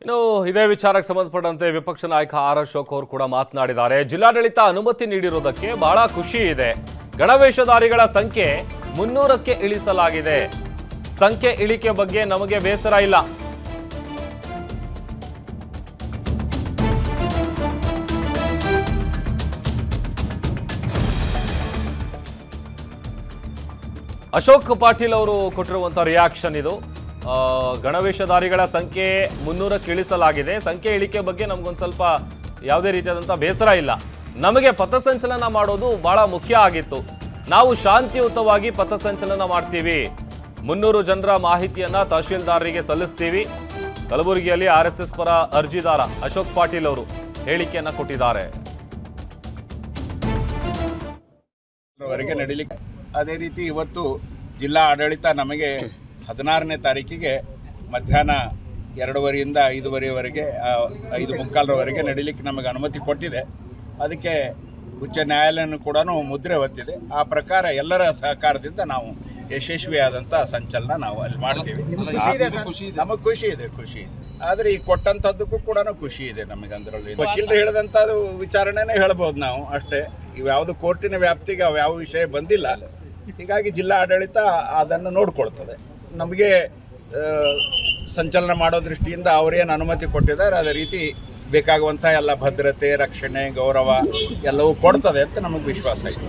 ಇನ್ನು ಇದೇ ವಿಚಾರಕ್ಕೆ ಸಂಬಂಧಪಟ್ಟಂತೆ ವಿಪಕ್ಷ ನಾಯಕ ಆರ್ ಅಶೋಕ್ ಅವರು ಕೂಡ ಮಾತನಾಡಿದ್ದಾರೆ. ಜಿಲ್ಲಾಡಳಿತ ಅನುಮತಿ ನೀಡಿರುವುದಕ್ಕೆ ಬಹಳ ಖುಷಿ ಇದೆ. ಗಣವೇಷಧಾರಿಗಳ ಸಂಖ್ಯೆ 300ಕ್ಕೆ ಇಳಿಸಲಾಗಿದೆ. ಸಂಖ್ಯೆ ಇಳಿಕೆ ಬಗ್ಗೆ ನಮಗೆ ಬೇಸರ ಇಲ್ಲ. ಅಶೋಕ್ ಪಾಟೀಲ್ ಅವರು ಕೊಟ್ಟಿರುವಂತಹ ರಿಯಾಕ್ಷನ್ ಇದು. ಗಣವೇಷಧಾರಿಗಳ ಸಂಖ್ಯೆ 300ಕ್ಕೆ ಇಳಿಸಲಾಗಿದೆ. ಸಂಖ್ಯೆ ಇಳಿಕೆ ಬಗ್ಗೆ ನಮಗೊಂದು ಸ್ವಲ್ಪ ಯಾವುದೇ ರೀತಿಯಾದಂಥ ಬೇಸರ ಇಲ್ಲ. ನಮಗೆ ಪಥಸಂಚಲನ ಮಾಡೋದು ಬಹಳ ಮುಖ್ಯ ಆಗಿತ್ತು. ನಾವು ಶಾಂತಿಯುತವಾಗಿ ಪಥಸಂಚಲನ ಮಾಡ್ತೀವಿ. 300 ಜನರ ಮಾಹಿತಿಯನ್ನ ತಹಶೀಲ್ದಾರರಿಗೆ ಸಲ್ಲಿಸ್ತೀವಿ. ಕಲಬುರಗಿಯಲ್ಲಿ RSS ಪರ ಅರ್ಜಿದಾರ ಅಶೋಕ್ ಪಾಟೀಲ್ ಅವರು ಹೇಳಿಕೆಯನ್ನ ಕೊಟ್ಟಿದ್ದಾರೆ. ನಡೀಲಿಕ್ಕೆ ಅದೇ ರೀತಿ ಇವತ್ತು ಜಿಲ್ಲಾ ಆಡಳಿತ ನಮಗೆ 16ನೇ ತಾರೀಕಿಗೆ ಮಧ್ಯಾಹ್ನ 2:30ರಿಂದ 5:30ವರೆಗೆ 5:45ರವರೆಗೆ ನಡೀಲಿಕ್ಕೆ ನಮಗೆ ಅನುಮತಿ ಕೊಟ್ಟಿದೆ. ಅದಕ್ಕೆ ಉಚ್ಚ ನ್ಯಾಯಾಲಯನೂ ಕೂಡ ಮುದ್ರೆ ಒತ್ತಿದೆ. ಆ ಪ್ರಕಾರ ಎಲ್ಲರ ಸಹಕಾರದಿಂದ ನಾವು ಯಶಸ್ವಿಯಾದಂಥ ಸಂಚಲನ ನಾವು ಅಲ್ಲಿ ಮಾಡ್ತೀವಿ. ನಮಗೆ ಖುಷಿ ಇದೆ. ಆದರೆ ಈ ಕೊಟ್ಟಂಥದ್ದಕ್ಕೂ ಕೂಡ ಖುಷಿ ಇದೆ ನಮಗೆ. ಅದರಲ್ಲಿ ವಕೀಲರು ಹೇಳಿದಂಥದ್ದು ವಿಚಾರಣೆನೇ ಹೇಳ್ಬೋದು ನಾವು ಅಷ್ಟೇ. ಇವ್ಯಾವುದು ಕೋರ್ಟಿನ ವ್ಯಾಪ್ತಿಗೆ ಯಾವ ವಿಷಯ ಬಂದಿಲ್ಲ. ಹೀಗಾಗಿ ಜಿಲ್ಲಾ ಆಡಳಿತ ಅದನ್ನು ನೋಡಿಕೊಳ್ತದೆ. ನಮಗೆ ಸಂಚಲನ ಮಾಡೋ ದೃಷ್ಟಿಯಿಂದ ಅವರೇನು ಅನುಮತಿ ಕೊಟ್ಟಿದ್ದಾರೆ ಅದೇ ರೀತಿ ಬೇಕಾಗುವಂಥ ಎಲ್ಲ ಭದ್ರತೆ, ರಕ್ಷಣೆ, ಗೌರವ ಎಲ್ಲವೂ ಕೊಡ್ತದೆ ಅಂತ ನಮಗೆ ವಿಶ್ವಾಸ ಇದೆ.